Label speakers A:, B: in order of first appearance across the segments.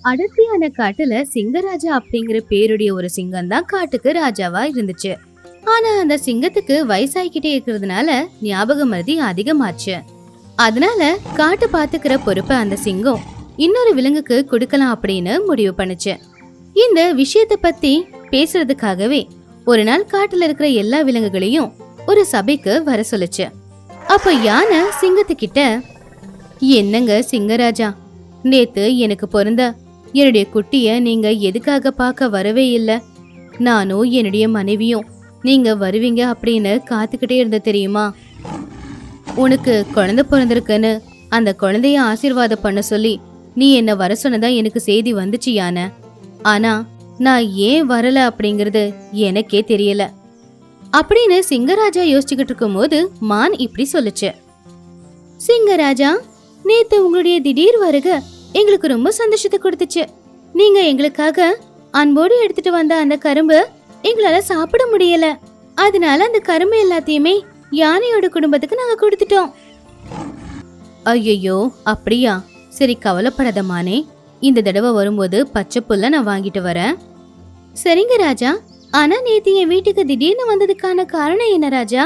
A: அடர்த்தியான காட்டுல சிங்கராஜா அப்படிங்கிற பேருடைய ஒரு சிங்கம் தான் காட்டுக்கு ராஜாவா இருந்துச்சு. ஆனா அந்த சிங்கத்துக்கு வயசாகிக்கிட்டே இருக்கிறதுனால ஞாபக மறதி அதிகமாச்சு. அதனால காட்டு பாத்துக்கிற பொறுப்பை அந்த சிங்கம் இன்னொரு விலங்குக்கு கொடுக்கலாம் அப்படின்னு முடிவு பண்ணுச்சு. இந்த விஷயத்த பத்தி பேசுறதுக்காகவே ஒரு நாள் காட்டுல இருக்கிற எல்லா விலங்குகளையும் ஒரு சபைக்கு வர சொல்லுச்சு. அப்ப யானை சிங்கத்துக்கிட்ட, என்னங்க சிங்கராஜா, நேத்து எனக்கு பிறந்த என்னுடைய குட்டிய நீங்க எதுக்காக பார்க்க வரவே இல்ல? நானும் என்னுடைய மனைவியும் நீங்க வருவீங்க அப்படின்னு காத்துக்கிட்டே இருந்த தெரியுமா? உனக்கு குழந்தை பிறந்திருக்குன்னு அந்த குழந்தைய ஆசீர்வாதம் பண்ண சொல்லி நீ என்ன வர சொன்னதா எனக்கு செய்தி வந்துச்சு யானை. ஆனா நான் ஏன் வரல அப்படிங்கறது எனக்கே தெரியல அப்படின்னு சிங்கராஜா யோசிச்சுக்கிட்டு இருக்கும் போது மான் இப்படி சொல்லுச்சு. சிங்கராஜா, நேத்து உங்களுடைய திடீர் வருகை எங்களுக்கு ரொம்ப சந்தோஷத்தை கொடுத்துச்சு. நீங்க எங்களுக்காக அன்போடு எடுத்துட்டு வந்த அந்த கரும்பு எங்களால சாப்பிட முடியல. அதனால அந்த கரும்பு எல்லாத்தையுமே யானையோட குடும்பத்துக்கு நாங்க கொடுத்துட்டோம். ஐயோ, அப்படியா? சரி, கவலைப்படாத மானே. இந்த தடவை வரும்போது பச்சை புல்ல நான் வாங்கிட்டு வரேன். சரிங்க ராஜா. ஆனா நேத்து என் வீட்டுக்கு திடீர்னு வந்ததுக்கான காரணம் என்ன ராஜா?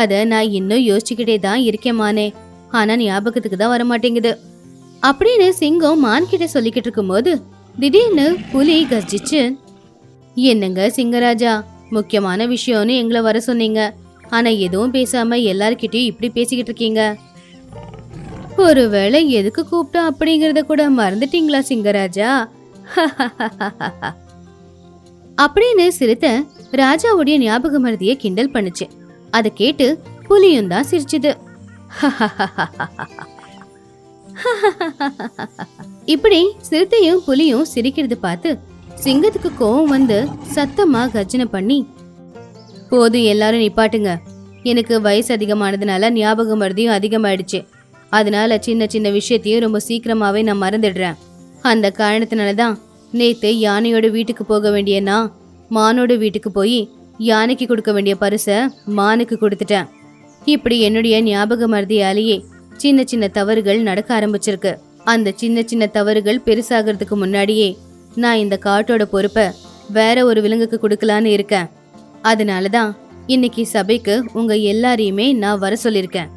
A: அத நான் இன்னும் யோசிச்சுக்கிட்டே தான் இருக்கேன் மானே. ஆனா ஞாபகத்துக்கு தான் வரமாட்டேங்குது அப்படின்னு சிங்கம் மான் கிட்ட சொல்லிக்கிட்டு இருக்கும் போது திடீர்னு புலி கர்ஜிச்சு, என்னங்க சிங்கராஜா, முக்கியமான விஷயம்னு எங்களை வர சொன்னீங்க. ஆனா எதுவும் பேசாம எல்லார்கிட்டயும் இப்படி பேசிக்கிட்டு இருக்கீங்க. ஒருவேளை எதுக்கு கூப்பிட்டோம் அப்படிங்கறத கூட மறந்துட்டீங்களா சிங்கராஜா? அப்படின்னு சிரித்த ராஜாவுடைய ஞாபக மருதிய கிண்டல் பண்ணுச்சு. அதை கேட்டு புலியும் தான் சிரிச்சுது. இப்படி சிறுத்தையும் புலியும் சிரிக்கிறது பார்த்து சிங்கத்துக்கு கோவம் வந்து சத்தமா கர்ஜனை பண்ணி, போதும் எல்லாரும் நிப்பாட்டுங்க. எனக்கு வயசு அதிகமானதுனால ஞாபக மருதியும் அதிகமாயிடுச்சு. அதனால சின்ன சின்ன விஷயத்தையும் ரொம்ப சீக்கிரமாவே நான் மறந்துடுறேன். அந்த காரணத்தினாலதான் நேத்து யானையோட வீட்டுக்கு போக வேண்டிய நான் மானோட வீட்டுக்கு போய் யானைக்கு கொடுக்க வேண்டிய பரிசை மானுக்கு கொடுத்துட்டேன். இப்படி என்னுடைய ஞாபக மருதியாலேயே சின்ன சின்ன தவறுகள் நடக்க ஆரம்பிச்சிருக்கு. அந்த சின்ன சின்ன தவறுகள் பெருசாகிறதுக்கு முன்னாடியே நான் இந்த காட்டோட பொறுப்பை வேற ஒரு விலங்குக்கு கொடுக்கலான்னு இருக்கேன். அதனாலதான் இன்னைக்கு சபைக்கு உங்க எல்லாரையுமே நான் வர சொல்லிருக்கேன்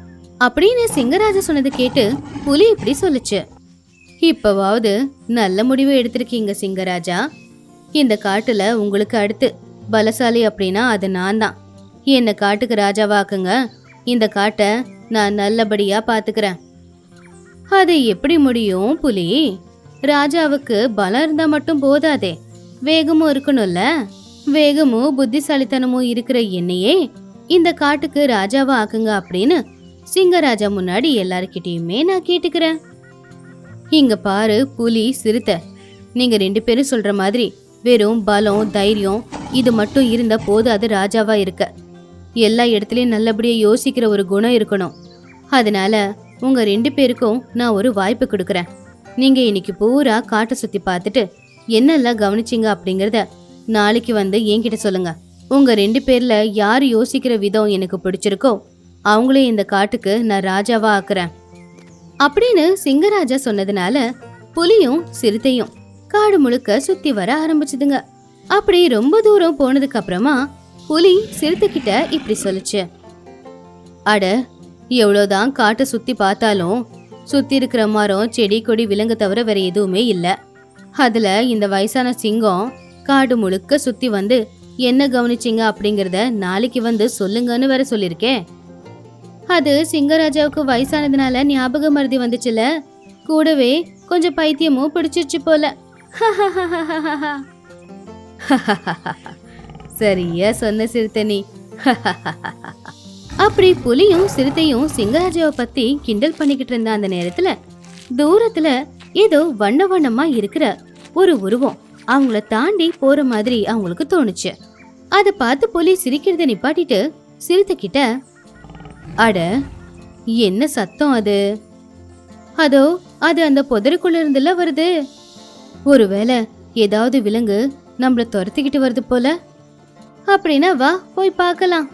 A: அப்படின்னு சிங்கராஜா சொன்னது கேட்டு புலி இப்படி சொல்லுச்சு. இப்பவாவது நல்ல முடிவு எடுத்திருக்கீங்க சிங்கராஜா. இந்த காட்டுல உங்களுக்கு அடுத்து பலசாலி அப்படின்னா அது நான் தான். என்ன காட்டுக்கு ராஜாவாக்குங்க. இந்த காட்டை நான் நல்லபடியா பாத்துக்கிறேன். அது எப்படி முடியும் புலி? ராஜாவுக்கு பலம் இருந்தா மட்டும் போதாதே, வேகமும் இருக்கணும்ல. வேகமும் புத்திசாலித்தனமும் இருக்கிற என்னையே இந்த காட்டுக்கு ராஜாவா ஆக்குங்க அப்படின்னு சிங்கராஜா முன்னாடி எல்லார்கிட்டயுமே நான் கேட்டுக்கிறேன். இங்க பாரு புலி, சிறுத்தை, நீங்க 2 பேரும் சொல்ற மாதிரி வெறும் பலம் தைரியம் இது மட்டும் இருந்த போது அது ராஜாவா இருக்க. எல்லா இடத்துலயும் நல்லபடியா யோசிக்கிற ஒரு குணம் இருக்கணும். அதனால உங்க 2 பேருக்கும் நான் ஒரு வாய்ப்பு கொடுக்கறேன். நீங்க இன்னைக்கு பூரா காட்டை சுத்தி பார்த்துட்டு என்னெல்லாம் கவனிச்சிங்க அப்படிங்கறத நாளைக்கு வந்து என்கிட்ட சொல்லுங்க. உங்க 2 பேர்ல யாரு யோசிக்கிற விதம் எனக்கு பிடிச்சிருக்கோ அவங்களே இந்த காட்டுக்கு நான் ராஜாவா ஆக்குறேன் அப்படின்னு சிங்கராஜா சொன்னதுனால புலியும் சிறுத்தையும் காடு முழுக்க சுத்தி வர ஆரம்பிச்சுதுங்க. அப்படி ரொம்ப தூரம் போனதுக்கு அப்புறமா புலி சிறுத்தை கிட்ட இப்படி சொல்லுச்சு. அட, எவ்வளவுதான் காட்டை சுத்தி பார்த்தாலும் சுத்தி இருக்கிற மரம் செடி கொடி விலங்கு தவிர வேற எதுவுமே இல்ல. அதுல இந்த வயசான சிங்கம் காடு முழுக்க சுத்தி வந்து என்ன கவனிச்சிங்க அப்படிங்கறத நாளைக்கு வந்து சொல்லுங்கன்னு வேற சொல்லிருக்கேன். அது சிங்கராஜாவுக்கு வயசானதுனால ஞாபக மருதி வந்துச்சுல, கூடவே கொஞ்சம் பைத்தியமும் பிடிச்சிருச்சு போல. சரியா சொன்ன சிறுத்தை. அப்படி புலியும் சிறுத்தையும் சிங்கராஜாவை பத்தி கிண்டல் பண்ணிக்கிட்டு இருந்த அந்த நேரத்துல தூரத்துல ஏதோ வண்ண வண்ணமா இருக்கிற ஒரு உருவம் அவங்கள தாண்டி போற மாதிரி அவங்களுக்கு தோணுச்சு. அத பார்த்து புலி சிரிக்கிறத நிப்பாட்டிட்டு சிறுத்தை கிட்ட, அட, என்ன சத்தம் அது? அதோ அது அந்த புதருக்குள்ள இருந்துல வருது. ஒருவேளை ஏதாவது விலங்கு நம்மள துரத்திக்கிட்டு வருது போல. அப்படின்னா வா போய் பார்க்கலாம்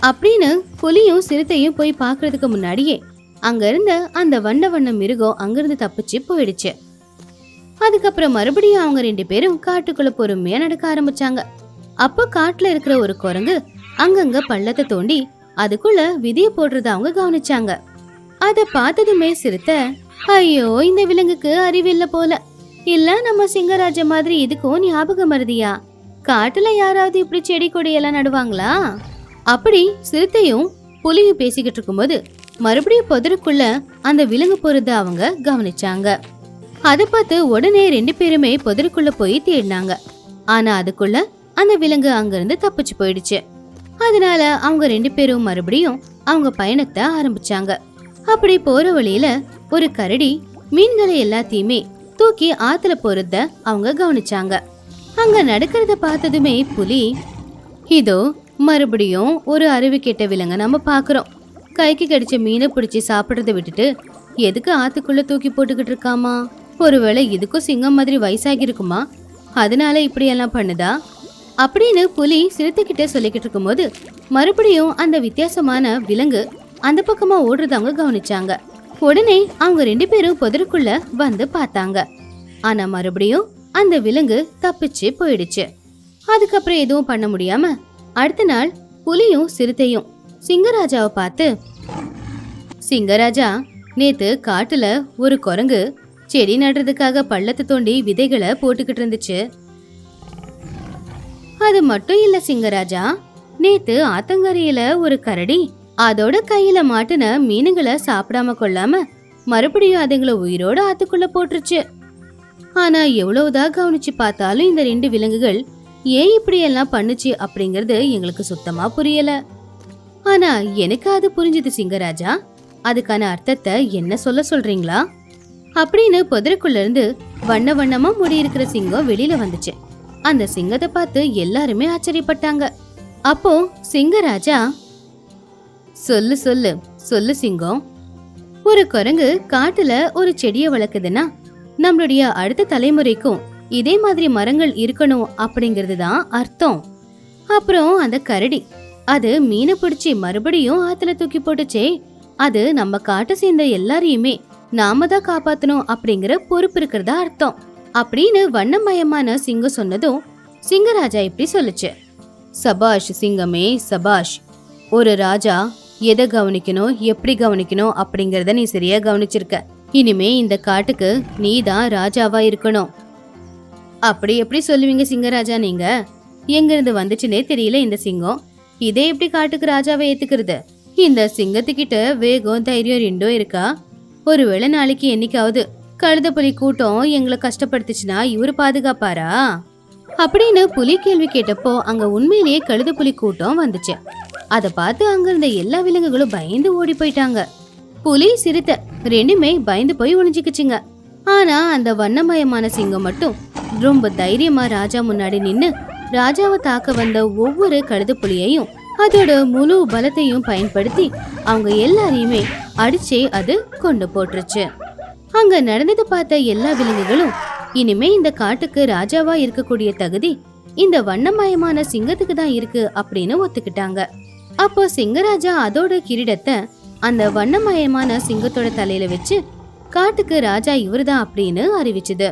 A: அப்படின்னு புலியும் சிறுத்தையும் போய் பார்க்கறதுக்கு முன்னாடியே அங்க இருந்த அந்த வண்ண வண்ண மிருகம் அங்கிருந்து தப்பிச்சு போயிடுச்சு. அதுக்கப்புறம் மறுபடியும் அவங்க 2 பேரும் காட்டுக்குள்ள பொறுமையா நடக்க ஆரம்பிச்சாங்க. அப்போ காட்டுல இருக்கிற ஒரு குரங்கு அங்கங்க பள்ளத்தை தோண்டி அதுக்குள்ள விதிய போடுறத அவங்க கவனிச்சாங்க. அத பார்த்ததுமே சிறுத்தை, ஐயோ இந்த விலங்குக்கு அறிவில்ல போல, இல்ல நம்ம சிங்கராஜ மாதிரி இதுக்கும் ஞாபகம் மருதியா, காட்டுல யாராவது இப்படி செடி கொடியெல்லாம் நடுவாங்களா? அப்படி சிறுத்தையும் புலியும் பேசிக்கிட்டு இருக்கும்போது மறுபடியும் புதருக்குள்ள அந்த விலங்கு போறத அவங்க கவனிச்சாங்க. அதை பார்த்து உடனே 2 பேருமே புதருக்குள்ள போய் தேடினாங்க. ஆனா அதுக்குள்ள அந்த விலங்கு அங்கிருந்து தப்பிச்சு போயிடுச்சு. அதனால அவங்க 2 பேரும் மறுபடியும் அவங்க பயணத்தை ஆரம்பிச்சாங்க. அப்படி போற வழியில ஒரு கரடி மீன்களை எல்லாத்தையுமே தூக்கி ஆத்துல போறத அவங்க கவனிச்சாங்க. அங்க நடக்கிறத பார்த்ததுமே புலி, இதோ மறுபடியும் ஒரு அறிவு கெட்ட விலங்க நம்ம பாக்குறோம். கைக்கு கிடைச்ச மீனை பிடிச்சி சாப்பிடறத விட்டுட்டு எதுக்கு ஆத்துக்குள்ள தூக்கி போட்டுக்கிட்டு இருக்காமா? ஒருவேளை இதுக்கும் சிங்கம் மாதிரி வயசாகி இருக்குமா, அதனால இப்படி எல்லாம் பண்ணுதா அப்படின்னு புலி சிறுத்தைகிட்ட சொல்லிக்கிட்டு இருக்கும்போது மறுபடியும் அந்த வித்தியாசமான விலங்கு அந்த பக்கமா ஓடுறத அவங்க கவனிச்சாங்க. உடனே அவங்க 2 பேரும் புதருக்குள்ள வந்து பார்த்தாங்க. ஆனா மறுபடியும் அந்த விலங்கு தப்பிச்சு போயிடுச்சு. அதுக்கப்புறம் எதுவும் பண்ண முடியாம அடுத்த நாள் புலியும் சிறுத்தையும் சிங்கராஜாவை பார்த்து, சிங்கராஜா, நேத்து காட்டுல ஒரு குரங்கு செடி நடுறதுக்காக பள்ளத்தை தோண்டி விதைகளை போட்டுக்கிட்டு இருந்துச்சு. அது மட்டும் இல்ல சிங்கராஜா, நேத்து ஆத்தங்கரையில ஒரு கரடி அதோட கையில மாட்டின மீனுங்களை சாப்பிடாம கொள்ளாம மறுபடியும் அதுங்களை உயிரோட ஆத்துக்குள்ள போட்டுருச்சு. ஆனா எவ்வளவுதான் கவனிச்சு பார்த்தாலும் இந்த 2 விலங்குகள் ஏன் இப்படி எல்லாம் பண்ணுச்சு அப்படிங்கறது எங்களுக்கு சுத்தமா புரியல. ஆனா எனக்கு அது புரிஞ்சுது சிங்கராஜா, அதுக்கான அர்த்தத்தை என்ன சொல்றீங்களா அப்படின்னு புதருக்குள்ள இருந்து வண்ண வண்ணமா முடி இருக்கிற சிங்கம் வெளியில வந்துச்சு. அந்த சிங்கத்தை பார்த்து எல்லாருமே ஆச்சரியப்பட்டாங்க. அப்போ சிங்கராஜா, சொல்லு சொல்லு சொல்லு சிங்கம், ஒரு குரங்கு காட்டுல ஒரு செடியை வளர்க்குதுன்னா நம்மளுடைய அடுத்த தலைமுறைக்கும் இதே மாதிரி மரங்கள் இருக்கணும் அப்படிங்கிறது தான் அர்த்தம். அப்புறம் அந்த கரடி அது மீனை பிடிச்சி மறுபடியும் ஆத்துல தூக்கி போட்டுச்சே, அது நம்ம காட்டை சேர்ந்த எல்லாரையுமே நாம தான் காப்பாத்தணும் அப்படிங்கிற பொறுப்பு இருக்கிறதா அர்த்தம் அப்படின்னு வண்ணமயமான சிங்கம் சொன்னதும் சிங்கராஜா இப்படி சொல்லுச்சு. சபாஷ் சிங்கமே சபாஷ், ஒரு ராஜா எதை கவனிக்கணும் எப்படி கவனிக்கணும் அப்படிங்கறத நீ சரியா கவனிச்சிருக்க. இனிமே இந்த காட்டுக்கு நீ தான் ராஜாவா இருக்கணும். அப்படி எப்படி சொல்லுவீங்க சிங்கராஜா, நீங்க எங்க இருந்து வந்துச்சுன்னே தெரியல இந்த சிங்கம், இதே எப்படி காட்டுக்கு ராஜாவை ஏத்துக்கிறது? இந்த சிங்கத்துக்கிட்ட வேகம் தைரியம் 2 இருக்கா? ஒருவேளை நாளைக்கு என்னைக்காவது கழுத புலி கூட்டம் எங்களை கஷ்டப்படுத்துச்சுன்னா இவரு பாதுகாப்பாரா அப்படின்னு புலி கேள்வி கேட்டப்போ அங்க உண்மையிலேயே கழுத புலி கூட்டம் வந்துச்சு. அத பார்த்து அங்க இருந்த எல்லா விலங்குகளும் பயந்து ஓடி போயிட்டாங்க. புலி சிறுத்தை 2மே பயந்து போய் ஒளிஞ்சுக்குச்சுங்க. ஆனா அந்த வண்ணமயமான சிங்கம் மட்டும் ரொம்ப தைரியமா ராஜா முன்னாடி நின்னு ராஜாவை தாக்க வந்த ஒவ்வொரு கழுத புலியையும் அதோட முழு பலத்தையும் பயன்படுத்தி அவங்க எல்லாரையுமே அடிச்சே அது கொண்டு போட்டுருச்சு. அங்க நடந்ததை பார்த்த எல்லா விலங்குகளும் இனிமே இந்த காட்டுக்கு ராஜாவா இருக்கக்கூடிய தகுதி இந்த வண்ணமயமான சிங்கத்துக்கு தான் இருக்கு அப்படின்னு ஒத்துக்கிட்டாங்க. அப்போ சிங்கராஜா அதோட கிரீடத்தை அந்த வண்ணமயமான சிங்கத்தோட தலையில வச்சு காட்டுக்கு ராஜா இவருதான் அப்படின்னு அறிவிச்சுது.